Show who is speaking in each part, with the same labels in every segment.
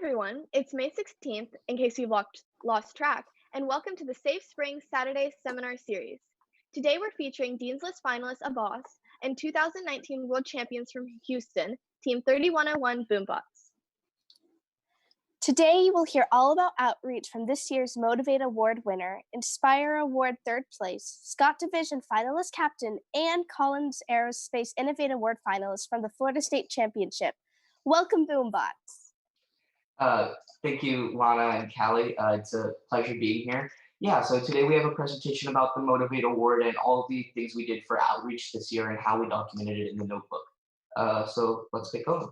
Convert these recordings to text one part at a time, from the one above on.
Speaker 1: everyone, it's May 16th, in case you've lost track, and welcome to the Safe Spring Saturday Seminar Series. Today we're featuring Dean's List finalists of Boss and 2019 World Champions from Houston, Team 3101 Boom Bots.
Speaker 2: Today you will hear all about outreach from this year's Motivate Award winner, Inspire Award third place, Scott Division finalist captain, and Collins Aerospace Innovate Award finalist from the Florida State Championship. Welcome, Boom Bots.
Speaker 3: Thank you, Lana and Callie. It's a pleasure being here. Yeah, so today we have a presentation about the Motivate Award and all of the things we did for outreach this year and how we documented it in the notebook. So let's get going.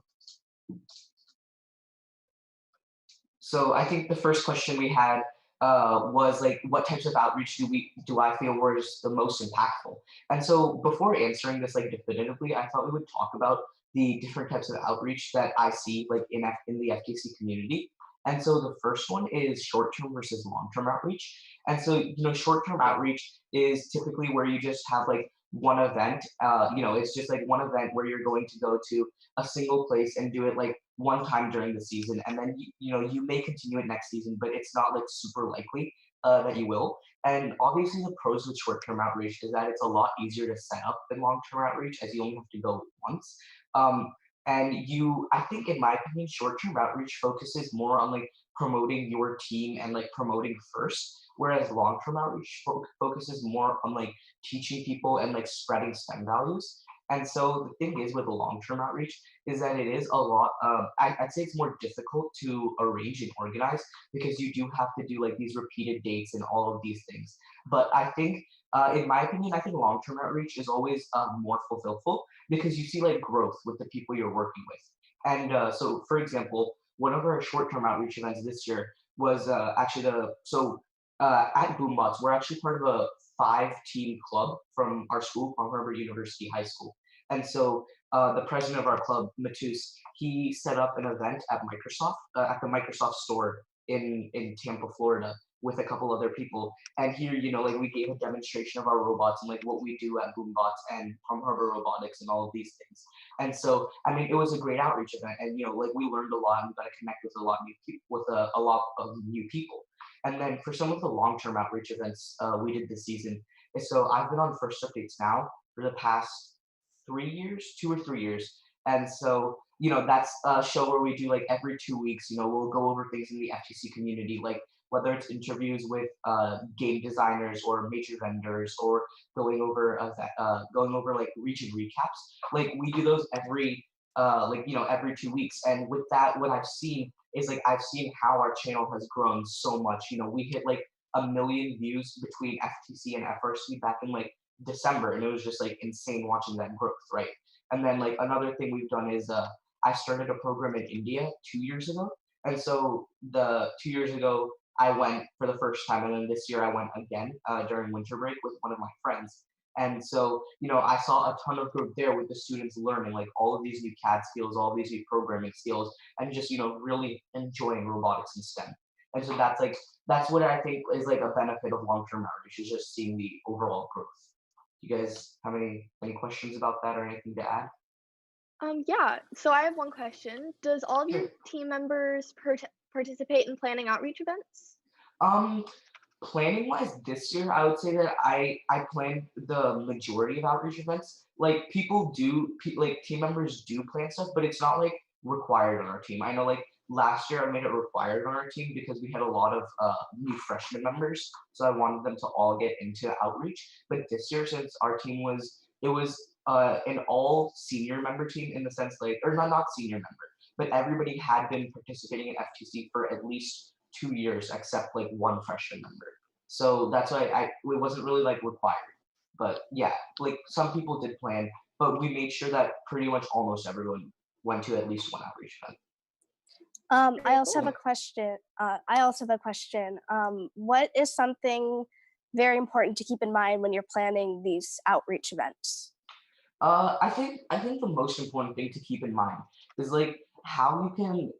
Speaker 3: So I think the first question we had was like, what types of outreach do I feel was the most impactful? And so before answering this like definitively, I thought we would talk about the different types of outreach that I see like in the FTC community. And so the first one is short-term versus long-term outreach. And so, short-term outreach is typically where you just have like one event, it's just like one event where you're going to go to a single place and do it like one time during the season. And then, you may continue it next season, but it's not like super likely that you will. And obviously the pros with short-term outreach is that it's a lot easier to set up than long-term outreach as you only have to go once. I think in my opinion, short-term outreach focuses more on like promoting your team and like promoting first, whereas long-term outreach focuses more on like teaching people and like spreading STEM values. And so the thing is with the long-term outreach is that it is a lot, I'd say it's more difficult to arrange and organize because you do have to do like these repeated dates and all of these things. But I think, in my opinion, I think long-term outreach is always more fulfillful because you see like growth with the people you're working with. And so for example, one of our short-term outreach events this year was at Boombots, we're actually part of a 5-team club from our school, Palm Harbor University High School. And so the president of our club, Matus, he set up an event at at the Microsoft store in Tampa, Florida, with a couple other people. And here, like we gave a demonstration of our robots and like what we do at Boombots and Palm Harbor Robotics and all of these things. And so, I mean, it was a great outreach event, and like we learned a lot, and we got to connect with a lot of new people, a lot of new people. And then for some of the long-term outreach events we did this season, and so I've been on First Updates now for the past 2 or 3 years. And so, that's a show where we do like every 2 weeks, we'll go over things in the FTC community, like whether it's interviews with game designers or major vendors or going over like region recaps. Like we do those every 2 weeks. And with that, what I've seen is like I've seen how our channel has grown so much. We hit like 1 million views between FTC and FRC back in like December, and it was just like insane watching that growth, right? And then like another thing we've done is I started a program in India 2 years ago, and so the 2 years ago I went for the first time, and then this year I went again during winter break with one of my friends. And so, I saw a ton of growth there with the students learning like all of these new CAD skills, all these new programming skills, and just, really enjoying robotics and STEM. And so that's what I think is like a benefit of long-term outreach, is just seeing the overall growth. You guys have any questions about that or anything to add?
Speaker 1: Yeah, so I have one question. Does all of your
Speaker 3: Sure.
Speaker 1: team members participate in planning outreach events?
Speaker 3: Um, Planning wise this year, I would say that I planned the majority of outreach events. Like like team members do plan stuff, but it's not like required on our team. I know like last year I made it required on our team because we had a lot of new freshman members, so I wanted them to all get into outreach. But this year, since our team was an all senior member team in the sense like, or not senior member, but everybody had been participating in FTC for at least 2 years except like one freshman member. So that's why it wasn't really like required. But yeah, like some people did plan, but we made sure that pretty much almost everyone went to at least one outreach event.
Speaker 2: I also have
Speaker 3: Cool.
Speaker 2: a question. What is something very important to keep in mind when you're planning these outreach events?
Speaker 3: I think the most important thing to keep in mind is like how you can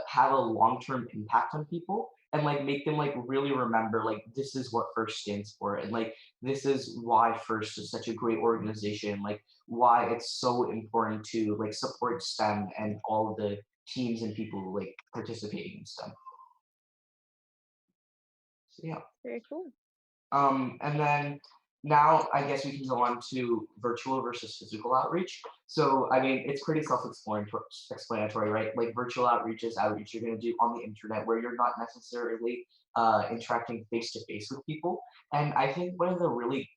Speaker 3: have a long-term impact on people and like make them like really remember like this is what First stands for, and like this is why First is such a great organization, like why it's so important to like support STEM and all of the teams and people like participating in STEM. So yeah.
Speaker 1: Very cool.
Speaker 3: And then now I guess we can go on to virtual versus physical outreach. So I mean, it's pretty self-explanatory, right? Like virtual outreach is outreach you're going to do on the internet where you're not necessarily interacting face to face with people. And I think one of the really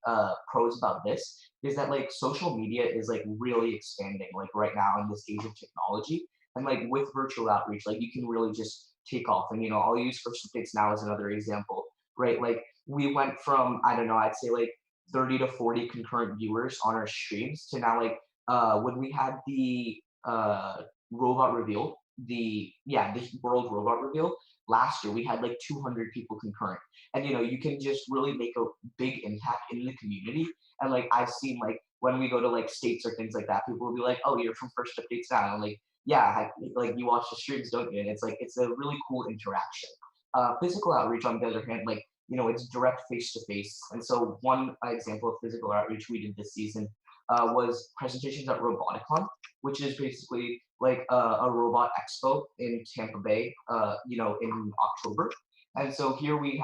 Speaker 3: pros about this is that like social media is like really expanding like right now in this age of technology. And like with virtual outreach, like you can really just take off. And I'll use First Updates Now as another example, right? Like we went from, I don't know, I'd say like 30 to 40 concurrent viewers on our streams to now like when we had the robot reveal, the world robot reveal last year, we had like 200 people concurrent. And you can just really make a big impact in the community. And like I've seen like when we go to like states or things like that, people will be like, oh, you're from First Updates Now. And I'm like, yeah, like you watch the streams, don't you? And it's like it's a really cool interaction. Physical outreach, on the other hand, like it's direct face to face. And so one example of physical outreach we did this season was presentations at Roboticon, which is basically like a robot expo in Tampa Bay, in October. And so here we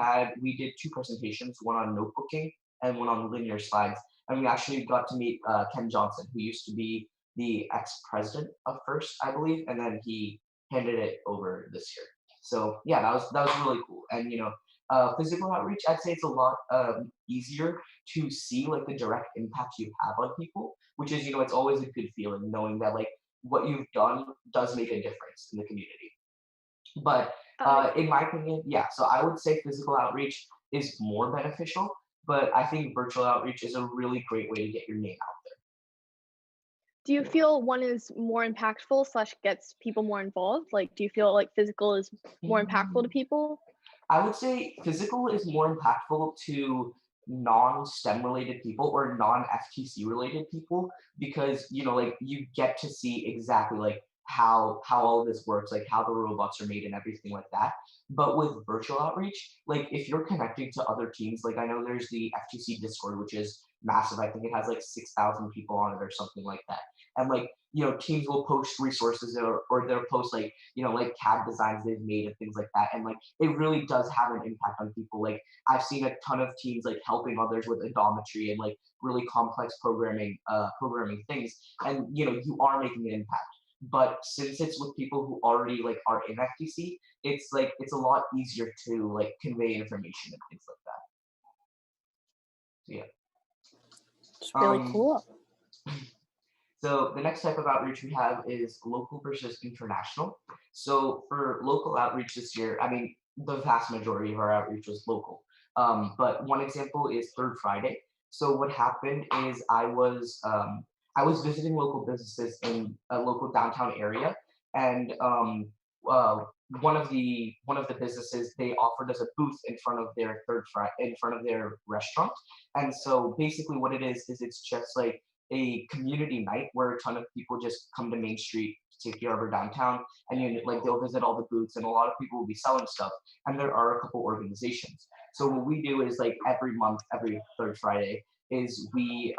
Speaker 3: did two presentations, one on notebooking and one on linear slides. And we actually got to meet Ken Johnson, who used to be the ex-president of First, I believe, and then he handed it over this year. So yeah, that was really cool. And physical outreach, I'd say it's a lot easier to see like the direct impact you have on people, which is it's always a good feeling knowing that like what you've done does make a difference in the community. But in my opinion, yeah, so I would say physical outreach is more beneficial, but I think virtual outreach is a really great way to get your name out
Speaker 1: Do you feel one is more impactful slash gets people more involved? Like, do you feel like physical is more impactful to
Speaker 3: there.
Speaker 1: people?
Speaker 3: I would say physical is more impactful to non-STEM related people or non-FTC related people because like you get to see exactly like how all of this works, like how the robots are made and everything like that. But with virtual outreach, like if you're connecting to other teams, like I know there's the FTC Discord, which is massive. I think it has like 6,000 people on it or something like that. And like teams will post resources or they'll post like like CAD designs they've made and things like that. And like it really does have an impact on people. Like I've seen a ton of teams like helping others with odometry and like really complex programming things. And you are making an impact. But since it's with people who already like are in FTC, it's like it's a lot easier to like convey information and things like that. So yeah.
Speaker 2: It's really cool.
Speaker 3: So the next type of outreach we have is local versus international. So for local outreach this year, I mean, the vast majority of our outreach was local. But one example is Third Friday. So what happened is I was visiting local businesses in a local downtown area, and uh, one of the businesses, they offered us a booth in front of their in front of their restaurant. And so basically what it is it's just like a community night where a ton of people just come to Main Street to take care of our downtown, and like they'll visit all the booths, and a lot of people will be selling stuff. And there are a couple organizations. So what we do is like every month, every third Friday, is we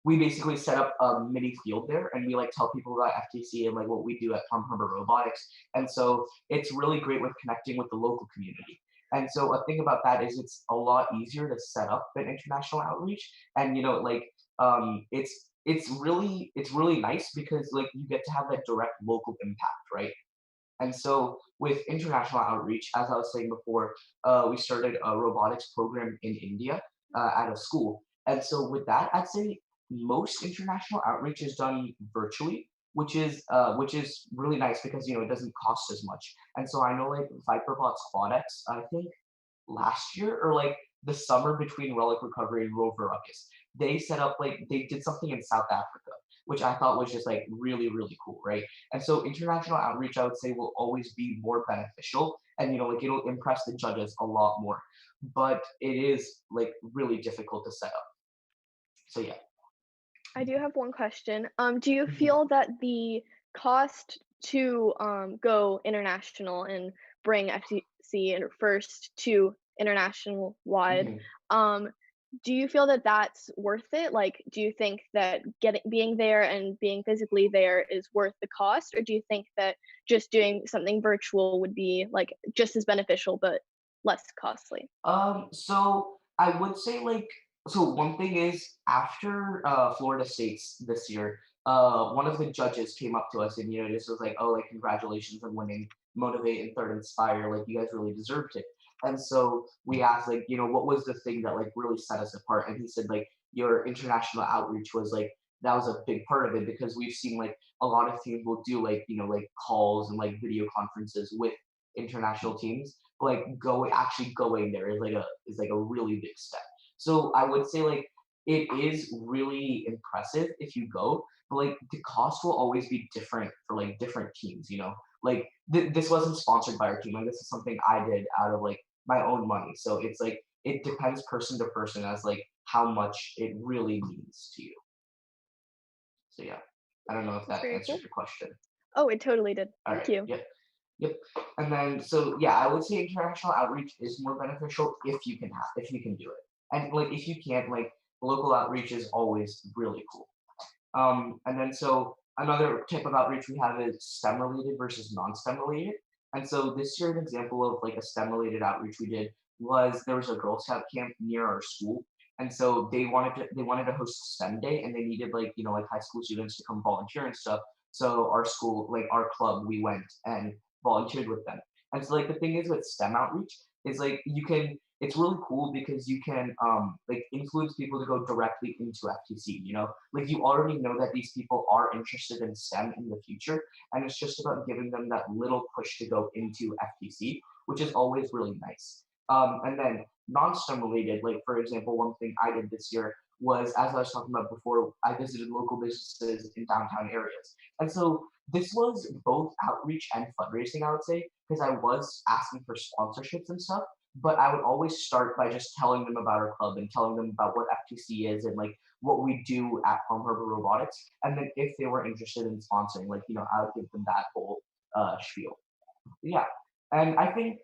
Speaker 3: basically set up a mini field there, and we like tell people about FTC and like what we do at Palm Harbor Robotics. And so it's really great with connecting with the local community. And so a thing about that is it's a lot easier to set up than international outreach. And like it's really nice because like you get to have that direct local impact, right? And so with international outreach, as I was saying before, we started a robotics program in India at a school. And so with that, I'd say most international outreach is done virtually, which is really nice because it doesn't cost as much. And so I know like Viperbots Quadex, I think last year or like the summer between Relic Recovery and Rover Ruckus, they set up like they did something in South Africa, which I thought was just like really, really cool, right? And so international outreach, I would say, will always be more beneficial, and like it'll impress the judges a lot more. But it is like really difficult to set up. So yeah.
Speaker 1: I do have one question. Do you
Speaker 3: Mhm,
Speaker 1: feel that the cost to go international and bring FTC and First to international wide,
Speaker 3: mhm.
Speaker 1: um, do you feel that that's worth it? Like, do you think that being there and being physically there is worth the cost, or do you think that just doing something virtual would be like just as beneficial but less costly?
Speaker 3: So I would say like so one thing is after Florida State's this year, one of the judges came up to us and just was like, oh, like congratulations on winning, motivate and third inspire, like you guys really deserved it. And so we asked like, what was the thing that like really set us apart? And he said like your international outreach was like that was a big part of it because we've seen like a lot of teams will do like like calls and like video conferences with international teams, like actually going there is like a really big step. So I would say like it is really impressive if you go, but like the cost will always be different for like different teams. Like this wasn't sponsored by our team. Like this is something I did out of like my own money. So it's like it depends person to person as like how much it really means to you. So yeah, I don't know if
Speaker 1: That's
Speaker 3: that
Speaker 1: very
Speaker 3: answers
Speaker 1: cool.
Speaker 3: your question.
Speaker 1: Oh, it totally did.
Speaker 3: All
Speaker 1: Thank
Speaker 3: right.
Speaker 1: you.
Speaker 3: Yep. Yep. And then so yeah, I would say international outreach is more beneficial if you can do it. And like if you can't, like local outreach is always really cool. And then so another type of outreach we have is STEM related versus non-STEM related. And so this year, an example of like a STEM related outreach we did was there was a Girl Scout camp near our school. And so they wanted to host a STEM day and they needed like, like high school students to come volunteer and stuff. So our school, like our club, we went and volunteered with them. And so like the thing is with STEM outreach is like it's really cool because you can like influence people to go directly into FTC. Like you already know that these people are interested in STEM in the future, and it's just about giving them that little push to go into FTC, which is always really nice. And then non-STEM related, like for example, one thing I did this year was, as I was talking about before, I visited local businesses in downtown areas. And so this was both outreach and fundraising, I would say, because I was asking for sponsorships and stuff, but I would always start by just telling them about our club and telling them about what FTC is and like what we do at Palm Harbor Robotics. And then if they were interested in sponsoring, like, I would give them that whole spiel. Yeah. And I think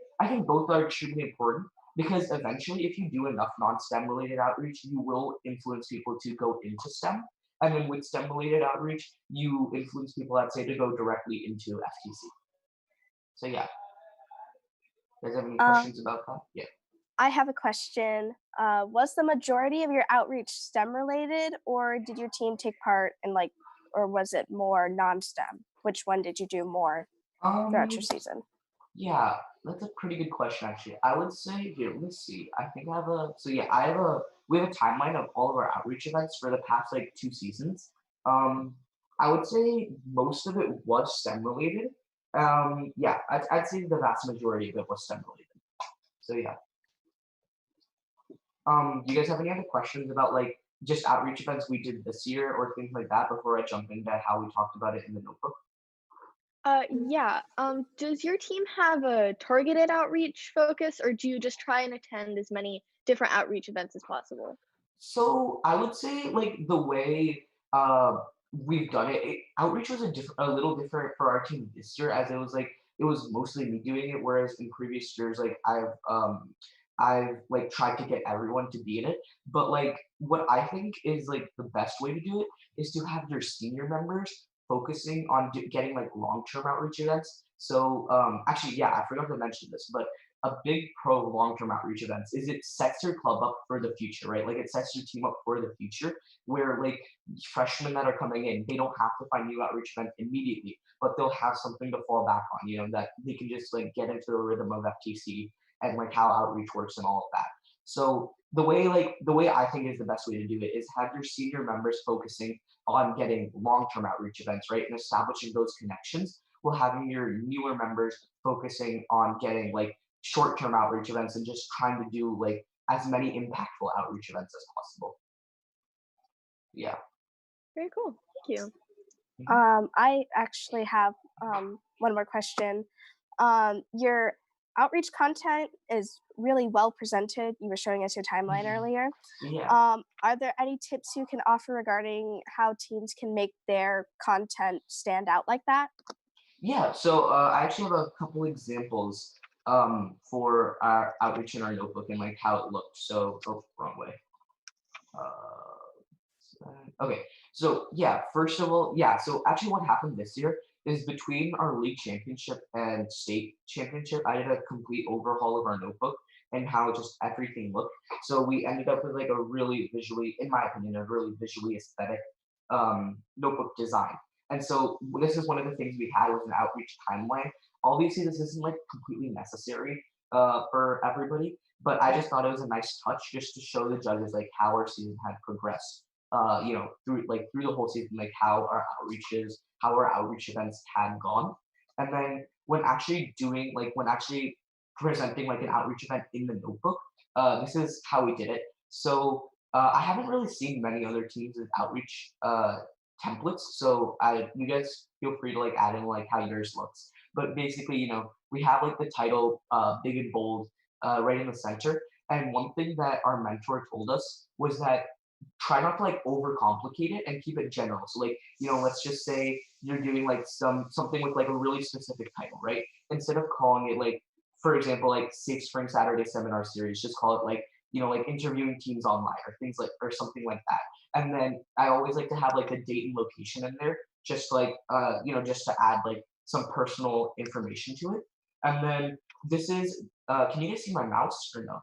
Speaker 3: both are extremely important because eventually if you do enough non-STEM related outreach, you will influence people to go into STEM. And then with STEM related outreach, you influence people, I'd say, to go directly into FTC. So yeah. You guys have any
Speaker 2: Uh,
Speaker 3: questions about that? Yeah.
Speaker 2: I have a question. Was the majority of your outreach STEM related, or did your team take part in or was it more non-STEM? Which one did you do more throughout your
Speaker 3: Um
Speaker 2: season?
Speaker 3: Yeah, that's a pretty good question actually. I would say here, let's see. I think I have a so yeah, I have a we have a timeline of all of our outreach events for the past like 2 seasons. Um, I would say most of it was STEM related. Yeah, I'd say the vast majority of it was STEM related. So yeah. Do you guys have any other questions about like just outreach events we did this year or things like that before I jump into how we talked about it in the notebook?
Speaker 1: Yeah. Does your team have a targeted outreach focus, or do you just try and attend as many different outreach events as possible?
Speaker 3: So I would say like the way we've done it, outreach was a little different for our team this year, as it was mostly me doing it, whereas in previous years like I've like tried to get everyone to be in it. But like what I think is like the best way to do it is to have your senior members focusing on getting like long-term outreach events. So actually, yeah, I forgot to mention this, but a big pro long-term outreach events is it sets your club up for the future, right? Like it sets your team up for the future where like freshmen that are coming in, they don't have to find new outreach events immediately, but they'll have something to fall back on, that they can just like get into the rhythm of FTC and like how outreach works and all of that. So the way I think is the best way to do it is have your senior members focusing on getting long-term outreach events, right? And establishing those connections while having your newer members focusing on getting like short-term outreach events and just trying to do like as many impactful outreach events as possible. Yeah.
Speaker 1: Very cool. Thank you.
Speaker 3: Mhm.
Speaker 2: I actually have one more question. Your outreach content is really well presented. You were showing us your timeline earlier.
Speaker 3: Yeah.
Speaker 2: Are there any tips you can offer regarding how teams can make their content stand out like that?
Speaker 3: Yeah. So I actually have a couple examples for our outreach in our notebook and like how it looked. So, oh, wrong way. Okay, so yeah, first of all, yeah, so actually what happened this year is between our league championship and state championship, I did a complete overhaul of our notebook and how just everything looked. So we ended up with like a really visually, in my opinion, a really visually aesthetic notebook design. And so this is one of the things we had was an outreach timeline. Obviously, this isn't like completely necessary for everybody, but I just thought it was a nice touch just to show the judges like how our season had progressed through the whole season, like how our outreach events had gone. And then when actually presenting like an outreach event in the notebook, this is how we did it. So I haven't really seen many other teams with outreach templates. So you guys feel free to like add in like how yours looks. But basically, we have like the title big and bold right in the center. And one thing that our mentor told us was that try not to like overcomplicate it and keep it general. So like, let's just say you're doing like something with like a really specific title, right? Instead of calling it like, for example, like Safe Spring Saturday Seminar Series, just call it like, like interviewing teams online or things like or something like that. And then I always like to have like a date and location in there, just like just to add like some personal information to it. And then this is can you guys see my mouse or no?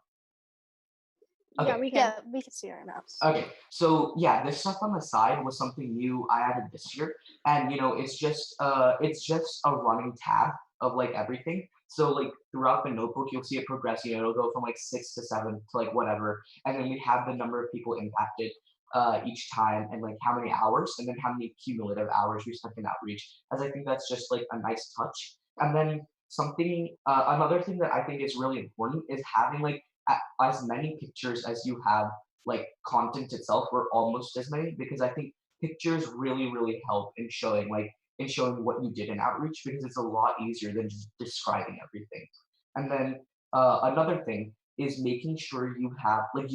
Speaker 1: Yeah,
Speaker 3: Okay.
Speaker 1: we can.
Speaker 2: Yeah, we can see our mouse.
Speaker 3: Okay, so yeah, this stuff on the side was something new I added this year, and it's just a running tab of like everything. So like throughout the notebook, you'll see it progress. It'll go from like 6 to 7 to like whatever, and then we have the number of people impacted each time, and like how many hours, and then how many cumulative hours we spent in outreach. As I think that's just like a nice touch. And then another thing that I think is really important is having like as many pictures as you have like content itself or almost as many because I think pictures really really help in showing what you did in outreach because it's a lot easier than just describing everything. And then another thing is making sure you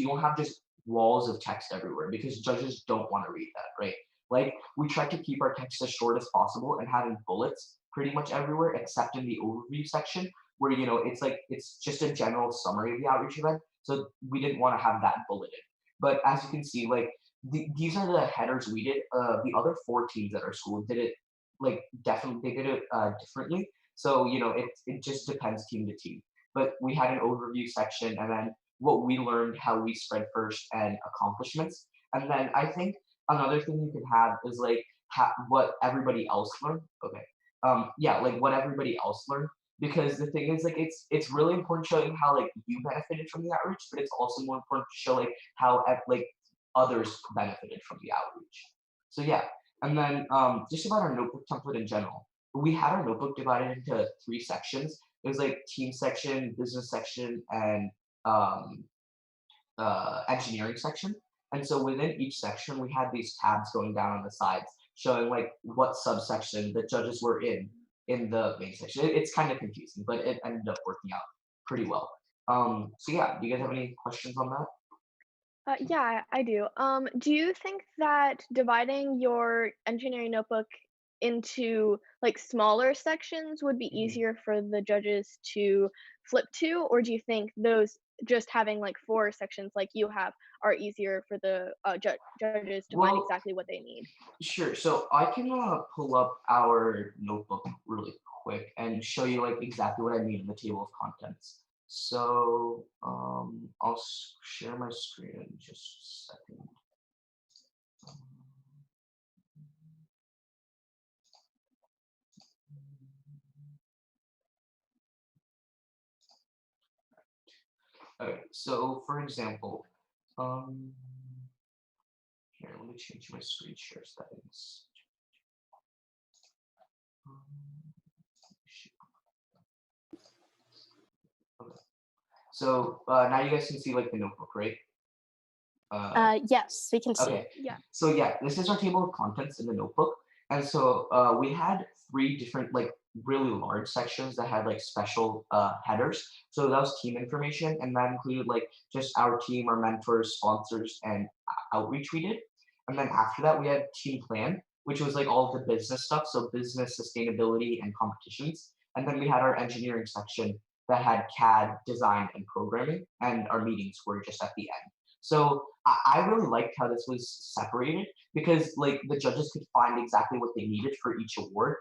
Speaker 3: don't have just walls of text everywhere because judges don't want to read that, right? Like we try to keep our text as short as possible and having bullets pretty much everywhere except in the overview section where it's just a general summary of the outreach event. So we didn't want to have that bulleted. But as you can see, like these are the headers we did. The other 4 teams at our school did it like definitely they did it differently. So it just depends team to team. But we had an overview section, and then what we learned, how we spread first, and accomplishments. And then I think another thing you can have is like what everybody else learned. Okay. Yeah, like what everybody else learned because the thing is like it's really important showing how like you benefited from the outreach but it's also more important to show like how like others benefited from the outreach. So yeah, and then just about our notebook template in general, we had our notebook divided into 3 sections. It was like team section, business section, and um, engineering section. And so within each section we had these tabs going down on the sides showing like what subsection the judges were in the main section. It's kind of confusing, but it ended up working out pretty well. So yeah, do you guys have any questions on that?
Speaker 1: Yeah, I do. Do you think that dividing your engineering notebook into like smaller sections would be
Speaker 3: Mhm.
Speaker 1: easier for the judges to flip to, or do you think those just having like 4 sections like you have are easier for the judges to find
Speaker 3: Well,
Speaker 1: exactly what they need?
Speaker 3: sure. So I can pull up our notebook really quick and show you like exactly what I mean in the table of contents. So I'll share my screen in just a second. Okay, so for example, um, here, let me change my screen share settings. Um, okay. So now you guys can see like the notebook, right?
Speaker 2: Yes, we can see
Speaker 3: Okay.
Speaker 2: it.
Speaker 1: Yeah.
Speaker 3: So yeah, this is our table of contents in the notebook. And so we had 3 different like really large sections that had like special headers. So that was team information, and that included like just our team, our mentors, sponsors, and outreach we did. And then after that, we had team plan, which was like all of the business stuff, so business, sustainability, and competitions. And then we had our engineering section that had CAD, design, and programming, and our meetings were just at the end. So I really liked how this was separated because like the judges could find exactly what they needed for each award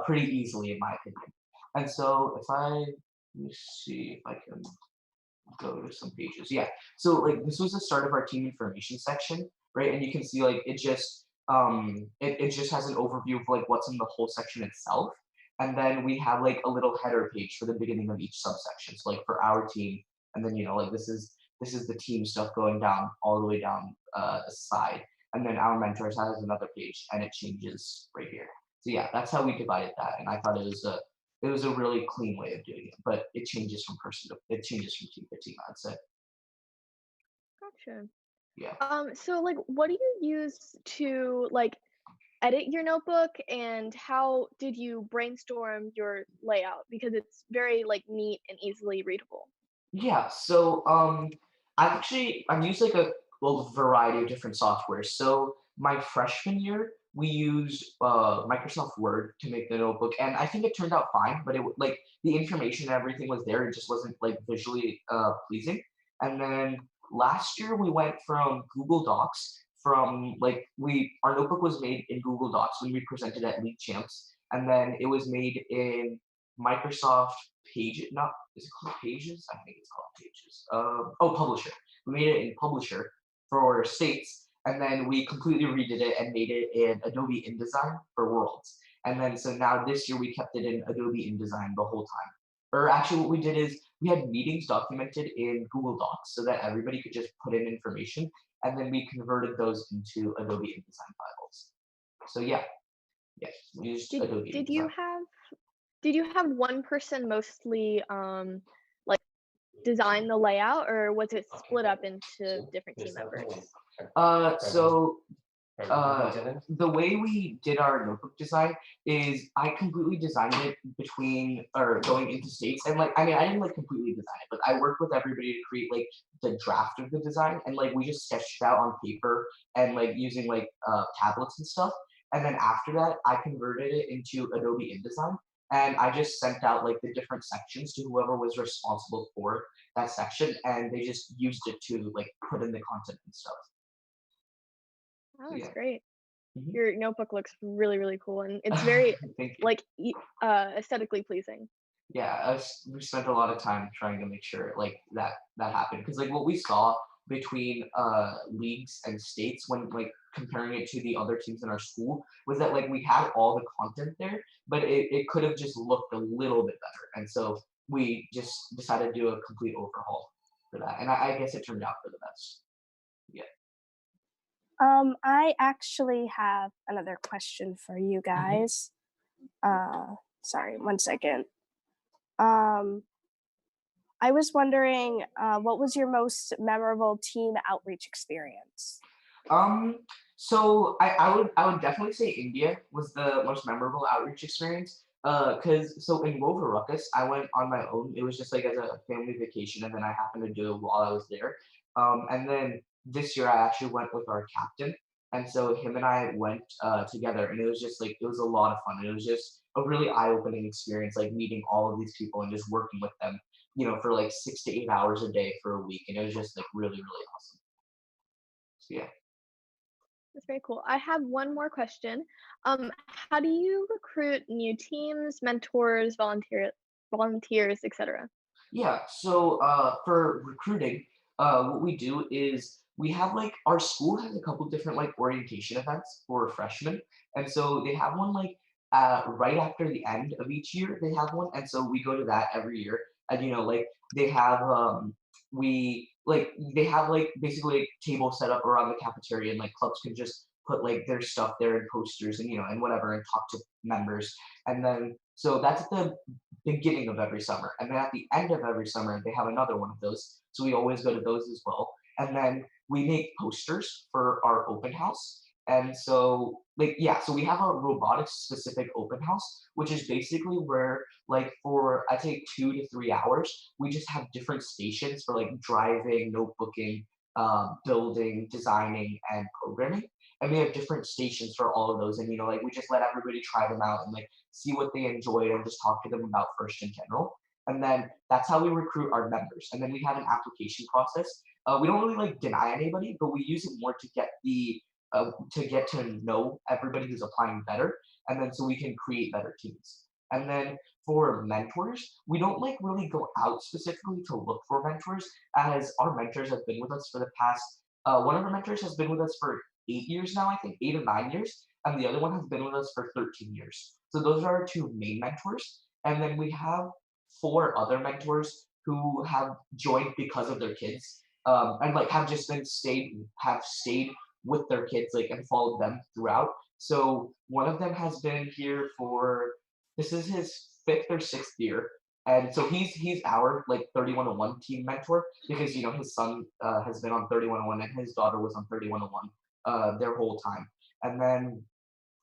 Speaker 3: pretty easily, in my opinion. And so if I let me see if I can go to some pages. Yeah. So like this was the start of our team information section, right? And you can see like it just has an overview of like what's in the whole section itself. And then we have like a little header page for the beginning of each subsection. So like for our team, and then like this is the team stuff going down all the way down the side. And then our mentors has another page and it changes right here. So yeah, that's how we divided that. And I thought it was a really clean way of doing it, but it changes from it changes from team to team, I'd say.
Speaker 1: Gotcha.
Speaker 3: Yeah.
Speaker 1: So like, what do you use to like edit your notebook, and how did you brainstorm your layout? Because it's very like neat and easily readable.
Speaker 3: Yeah, so I've used like a variety of different softwares. So my freshman year, we used Microsoft Word to make the notebook, and I think it turned out fine. But like the information and everything was there, it just wasn't like visually pleasing. And then last year we went from Google Docs. From like we our notebook was made in Google Docs when we presented at League Champs, and then it was made in Microsoft Page, not is it called Pages? I think it's called Pages. Publisher. We made it in Publisher for states, and then we completely redid it and made it in Adobe InDesign for Worlds. And then so now this year we kept it in Adobe InDesign the whole time. Or actually, what we did is we had meetings documented in Google Docs so that everybody could just put in information, and then we converted those into Adobe InDesign files. So yeah, we used
Speaker 1: Did
Speaker 3: Adobe
Speaker 1: did
Speaker 3: InDesign.
Speaker 1: you have did you have one person mostly like design the layout, or was it split up into different team members?
Speaker 3: So the way we did our notebook design is I completely designed it between or going into states, and like I mean I didn't like completely design it, but I worked with everybody to create like the draft of the design, and like we just sketched it out on paper and like using like tablets and stuff. And then after that I converted it into Adobe InDesign, and I just sent out like the different sections to whoever was responsible for that section, and they just used it to like put in the content and stuff.
Speaker 1: Oh,
Speaker 3: So
Speaker 1: that's
Speaker 3: yeah.
Speaker 1: great.
Speaker 3: Mhm.
Speaker 1: Your notebook looks really, really cool, and it's very
Speaker 3: Thank you.
Speaker 1: like aesthetically pleasing.
Speaker 3: Yeah, we spent a lot of time trying to make sure like that happened because like what we saw between leagues and states when like comparing it to the other teams in our school was that like we had all the content there, but it could have just looked a little bit better. And so we just decided to do a complete overhaul for that. And I guess it turned out for the best. Yeah.
Speaker 2: I actually have another question for you
Speaker 3: Hmm.
Speaker 2: guys. Sorry, one second. Um, I was wondering, what was your most memorable team outreach experience?
Speaker 3: Um, so I would definitely say India was the most memorable outreach experience. Cause so in Rover Ruckus, I went on my own. It was just like as a family vacation, and then I happened to do it while I was there. And then this year I actually went with our captain, and so him and I went together, and it was just like it was a lot of fun. It was just a really eye-opening experience, like meeting all of these people and just working with them, for like 6 to 8 hours a day for a week, and it was just like really really awesome. So yeah.
Speaker 1: That's very cool. I have one more question. How do you recruit new teams, mentors, volunteers, etc.?
Speaker 3: Yeah, so for recruiting, what we do is we have like our school has a couple different like orientation events for freshmen, and so they have one like right after the end of each year they have one, and so we go to that every year, and like they have they have like basically like tables set up around the cafeteria, and like clubs can just put like their stuff there and posters and and whatever and talk to members, and then so that's at the beginning of every summer. And then at the end of every summer, they have another one of those. So we always go to those as well. And then we make posters for our open house. And so, like, yeah, so we have a robotics specific open house, which is basically where, like, for I take 2 to 3 hours, we just have different stations for like driving, notebooking, building, designing, and programming. And we have different stations for all of those. And, like, we just let everybody try them out and like see what they enjoy and just talk to them about first in general. And then that's how we recruit our members. And then we have an application process. we don't really like deny anybody, but we use it more to get to get to know everybody who's applying better, and then so we can create better teams. And then for mentors, we don't like really go out specifically to look for mentors, as our mentors have been with us for the past. One of our mentors has been with us for 8 years now, I think 8 or 9 years, and the other one has been with us for 13 years. So those are our two main mentors, and then we have four other mentors who have joined because of their kids, and like have just been stayed with their kids like and followed them throughout. So one of them has been here for this is his fifth or sixth year, and so he's our like 3101 team mentor because his son has been on 3101 and his daughter was on 3101 their whole time. And then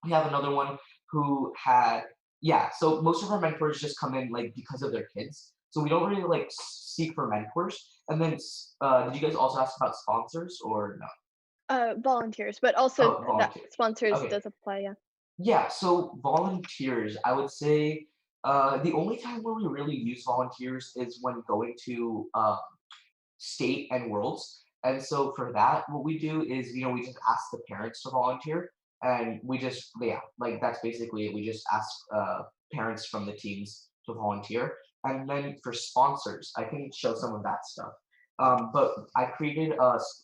Speaker 3: we have another one who had yeah. So most of our mentors just come in like because of their kids. So we don't really like seek for mentors. And then did you guys also ask about sponsors or no?
Speaker 1: Volunteers, but also
Speaker 3: Oh,
Speaker 1: that
Speaker 3: volunteers.
Speaker 1: sponsors
Speaker 3: Okay.
Speaker 1: does apply, yeah.
Speaker 3: Yeah, so volunteers, I would say the only time where we really use volunteers is when going to state and worlds. And so for that, what we do is, we just ask the parents to volunteer, and we just, yeah, like that's basically it. We just ask parents from the teams to volunteer. And then for sponsors, I can show some of that stuff. But I created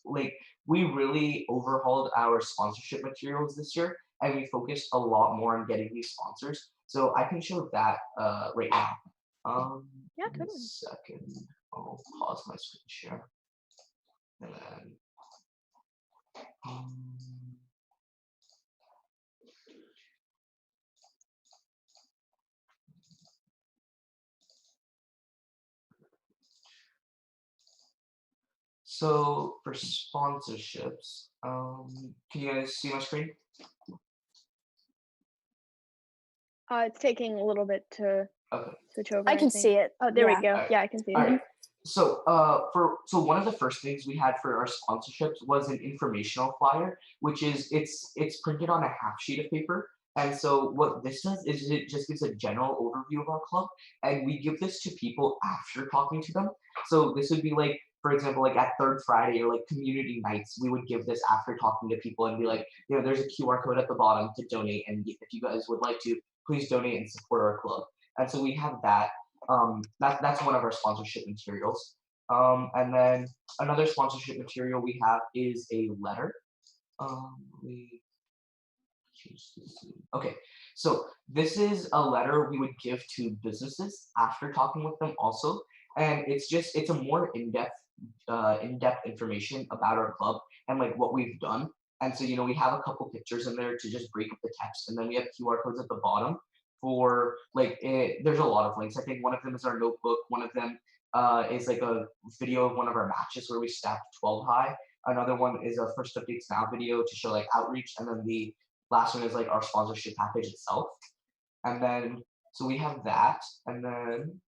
Speaker 3: like we really overhauled our sponsorship materials this year, and we focused a lot more on getting these sponsors. So I can show that right now.
Speaker 1: Yeah,
Speaker 3: Give me a
Speaker 1: totally.
Speaker 3: second. I'll pause my screen share. And then, um, so for sponsorships, can you guys see my screen?
Speaker 1: It's taking a little bit to
Speaker 3: Okay.
Speaker 1: switch over,
Speaker 2: I
Speaker 1: I
Speaker 2: can
Speaker 1: think.
Speaker 2: see it.
Speaker 1: Oh, there we
Speaker 2: Yeah.
Speaker 1: go.
Speaker 3: Alright.
Speaker 1: Yeah, I can see it.
Speaker 3: All right. So, so one of the first things we had for our sponsorships was an informational flyer, which is it's printed on a half sheet of paper. And so what this does is it just gives a general overview of our club, and we give this to people after talking to them. So this would be like, for example, like at Third Friday or like community nights, we would give this after talking to people and be like, there's a QR code at the bottom to donate, and if you guys would like to, please donate and support our club. And so we have that. That's one of our sponsorship materials. And then another sponsorship material we have is a letter. We change this okay, so this is a letter we would give to businesses after talking with them also, and it's a more in-depth information about our club and like what we've done. And so we have a couple pictures in there to just break up the text, and then we have QR codes at the bottom for like there's a lot of links. I think one of them is our notebook. One of them is like a video of one of our matches where we stacked 12 high. Another one is a first updates now video to show like outreach, and then the last one is like our sponsorship package itself. And then so we have that, and then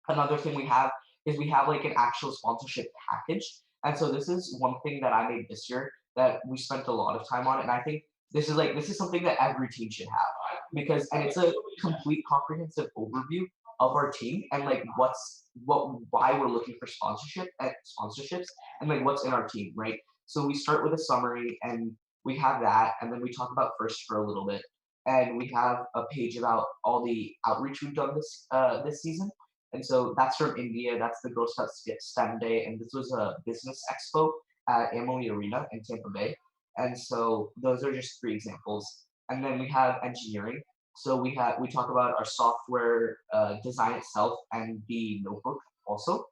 Speaker 3: another thing we have is we have like an actual sponsorship package. And so this is one thing that I made this year that we spent a lot of time on, and I think this is something that every team should have because and it's a complete comprehensive overview of our team and like why we're looking for sponsorships and like what's in our team, right? So we start with a summary and we have that, and then we talk about first for a little bit, and we have a page about all the outreach we've done this season. And so that's from India. That's the Girl Scouts STEM Day, and this was a business expo at Amalie Arena in Tampa Bay. And so those are just three examples. And then we have engineering. So we talk about our software design itself and the notebook also.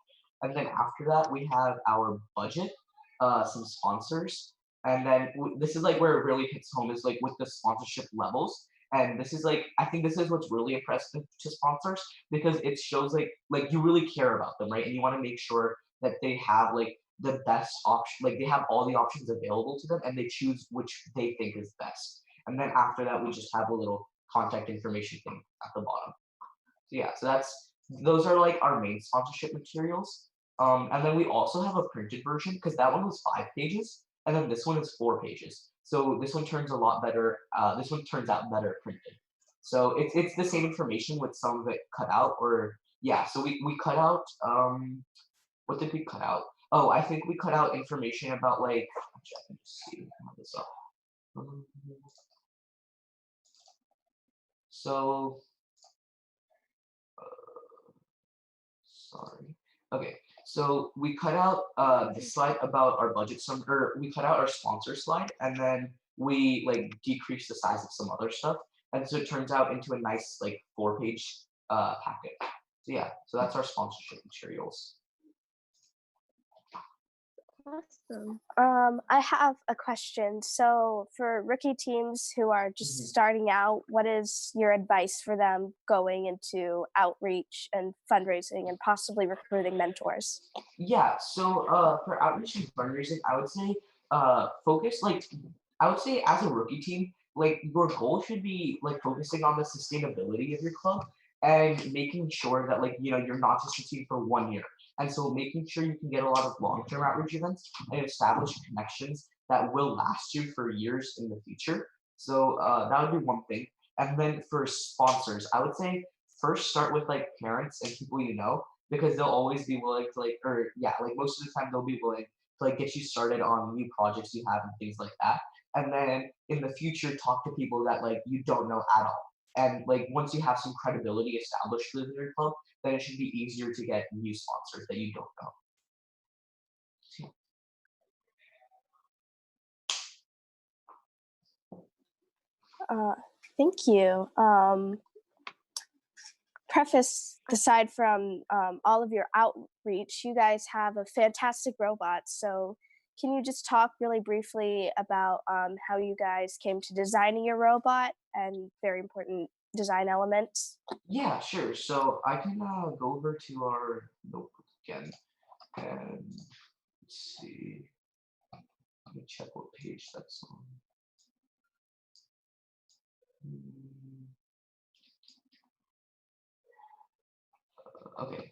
Speaker 3: And then after that we have our budget, some sponsors, and then this is like where it really hits home is like with the sponsorship levels. And this is like I think this is what's really impressive to sponsors because it shows like you really care about them, right? And you want to make sure that they have like the best option, like they have all the options available to them and they choose which they think is best. And then after that we just have a little contact information thing at the bottom. So yeah, so those are like our main sponsorship materials. And then we also have a printed version because that one was 5 pages, and then this one is 4 pages. So this one turns a lot better. This one turns out better printed. So it's the same information with some of it cut out, or yeah. So we cut out. What did we cut out? Oh, I think we cut out information about like. Actually, I can just see this up. Um, So, sorry. Okay, so we cut out the slide about our budget sum, or we cut out our sponsor slide, and then we like decreased the size of some other stuff, and so it turns out into a nice like 4-page packet. So yeah, so that's our sponsorship materials.
Speaker 1: Awesome.
Speaker 2: I have a question. So, for rookie teams who are just starting out, what is your advice for them going into outreach and fundraising and possibly recruiting mentors?
Speaker 3: Yeah, so for outreach and fundraising, I would say focus like I would say as a rookie team, like your goal should be like focusing on the sustainability of your club and making sure that like you're not just a team for 1 year. And so making sure you can get a lot of long-term outreach events and establish connections that will last you for years in the future. So that would be one thing. And then for sponsors, I would say first start with like parents and people you know because they'll always be willing to like or yeah like most of the time they'll be willing to like get you started on new projects you have and things like that, and then in the future talk to people that like you don't know at all, and like once you have some credibility established within your club, then it should be easier to get new sponsors that you don't know.
Speaker 2: Uh, Thank you. Preface aside from all of your outreach, you guys have a fantastic robot. So, can you just talk really briefly about how you guys came to designing your robot and very important design elements?
Speaker 3: Yeah, sure. So I can go over to our notebook again and let's see. Let me check what page that's on. Hmm, Okay.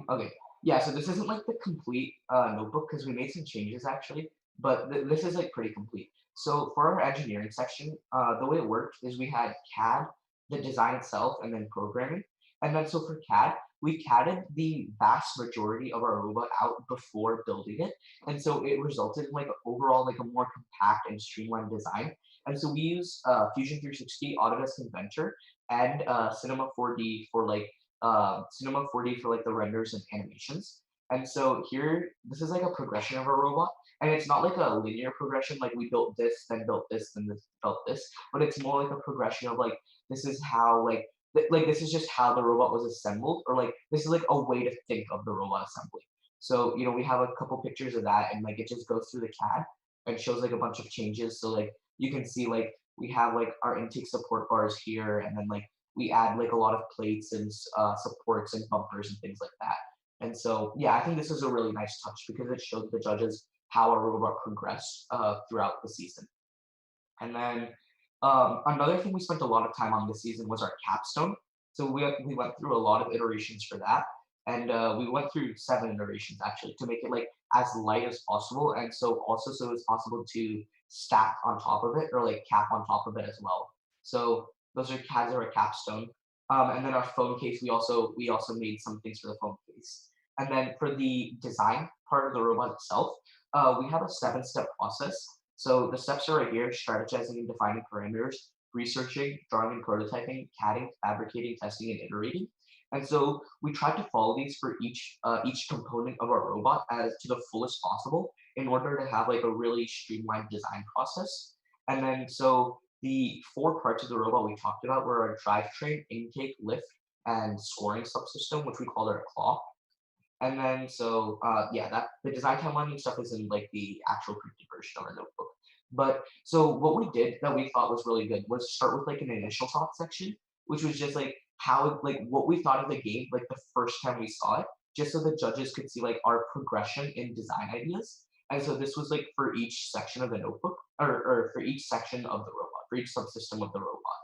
Speaker 3: Okay. Yeah, so this isn't like the complete notebook because we made some changes actually, but this is like pretty complete. So for our engineering section, the way it worked is we had CAD, the design itself, and then programming. And then so for CAD, we CAD'ed the vast majority of our robot out before building it. And so it resulted in like overall like a more compact and streamlined design. And so we use Fusion 360, Autodesk Inventor, and Cinema 4D for like Cinema 4D for like the renders and animations. And so here, this is like a progression of a robot, and it's not like a linear progression, like we built this, then built this, then this, built this, but it's more like a progression of like this is how like like this is just how the robot was assembled, or like this is like a way to think of the robot assembly. So we have a couple pictures of that, and like it just goes through the CAD and shows like a bunch of changes. So like you can see like we have like our intake support bars here, and then like we add like a lot of plates and supports and bumpers and things like that. And so, yeah, I think this is a really nice touch because it showed the judges how our robot progressed throughout the season. And then another thing we spent a lot of time on this season was our capstone. So we went through a lot of iterations for that, and we went through 7 iterations actually to make it like as light as possible, and so also so it's possible to stack on top of it or like cap on top of it as well. So those are CADs of our capstone, and then our phone case. We also made some things for the phone case, and then for the design part of the robot itself, we have a 7-step process. So the steps are right here: strategizing and defining parameters, researching, drawing and prototyping, CADing, fabricating, testing, and iterating. And so we tried to follow these for each component of our robot as to the fullest possible in order to have like a really streamlined design process. And then so the 4 parts of the robot we talked about were our drivetrain, intake, lift, and scoring subsystem, which we called our claw. And then so yeah, that the design timeline and stuff is in like the actual printed version of our notebook. But so what we did that we thought was really good was start with like an initial thought section, which was just like how like what we thought of the game like the first time we saw it, just so the judges could see like our progression in design ideas. And so this was like for each section of the notebook, or for each section of the robot, for each subsystem of the robot.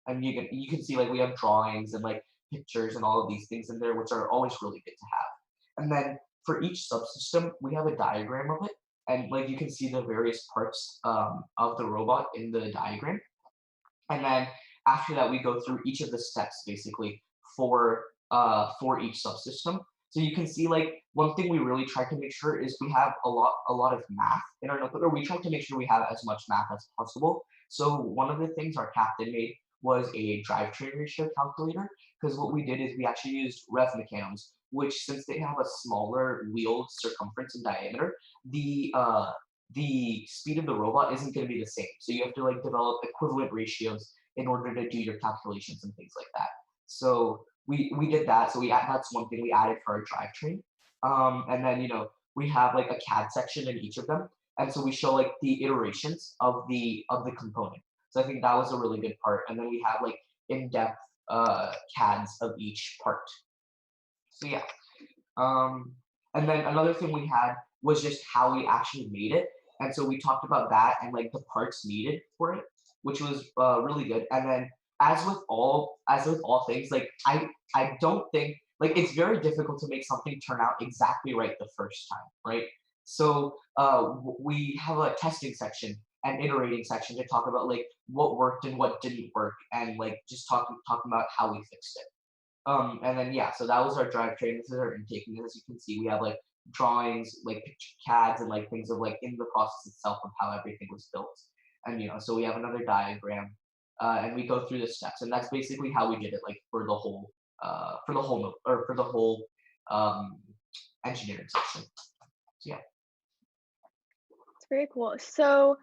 Speaker 3: And you can see like we have drawings and like pictures and all of these things in there, which are always really good to have. And then for each subsystem, we have a diagram of it. And like you can see the various parts of the robot in the diagram. And then after that, we go through each of the steps basically for for each subsystem. So you can see like one thing we really try to make sure is we have a lot of math in our notebook, or we try to make sure we have as much math as possible. So one of the things our captain made was a drivetrain ratio calculator, because what we did is we actually used rev mechanisms, which since they have a smaller wheel circumference and diameter, the speed of the robot isn't going to be the same. So you have to like develop equivalent ratios in order to do your calculations and things like that. So we did that. So that's one thing we added for our drivetrain. And then we have like a CAD section in each of them, and so we show like the iterations of the component. So I think that was a really good part. And then we have like in-depth CADs of each part. So yeah. Um, and then another thing we had was just how we actually made it. And so we talked about that and like the parts needed for it, which was really good. And then as with all things, like I don't think like it's very difficult to make something turn out exactly right the first time, right? So we have a testing section and iterating section to talk about like what worked and what didn't work, and like just talking about how we fixed it. And then yeah, so that was our drivetrain. This is our intake, and as you can see, we have like drawings, like picture CADs, and like things of like in the process itself of how everything was built. And so we have another diagram, and we go through the steps, and that's basically how we did it, like for the whole um, engineering section. So yeah.
Speaker 1: It's very cool. So,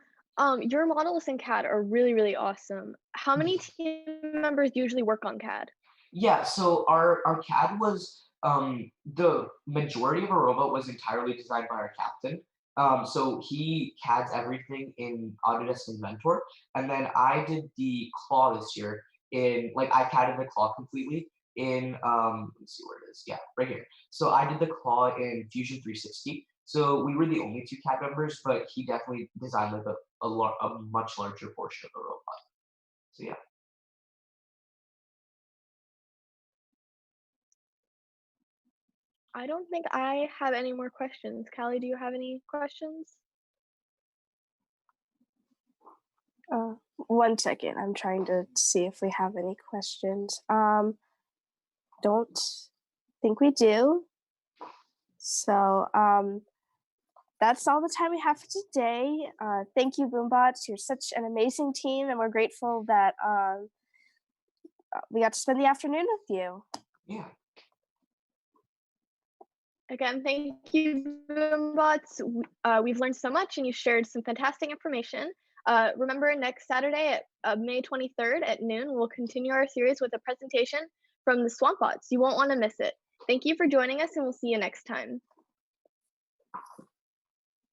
Speaker 1: your models in CAD are really, really awesome. How many team members usually work on CAD?
Speaker 3: Yeah, so our CAD was the majority of our robot was entirely designed by our captain. So he CADs everything in Autodesk Inventor, and then I did the claw this year in like I CADed the claw completely in let me see where it is. Yeah, right here. So I did the claw in Fusion 360. So we were the only two CAD members, but he definitely designed like a much larger portion of the robot. So yeah.
Speaker 1: I don't think I have any more questions. Callie, do you have any questions?
Speaker 2: 1 second. I'm trying to see if we have any questions. Don't think we do. So that's all the time we have for today. Thank you, Boombots. You're such an amazing team, and we're grateful that we got to spend the afternoon with you.
Speaker 3: Yeah.
Speaker 1: Again, thank you, Boombots. We've learned so much, and you shared some fantastic information. Remember, next Saturday at May 23rd at noon, we'll continue our series with a presentation from the Swamp Bots. You won't want to miss it. Thank you for joining us, and we'll see you next time.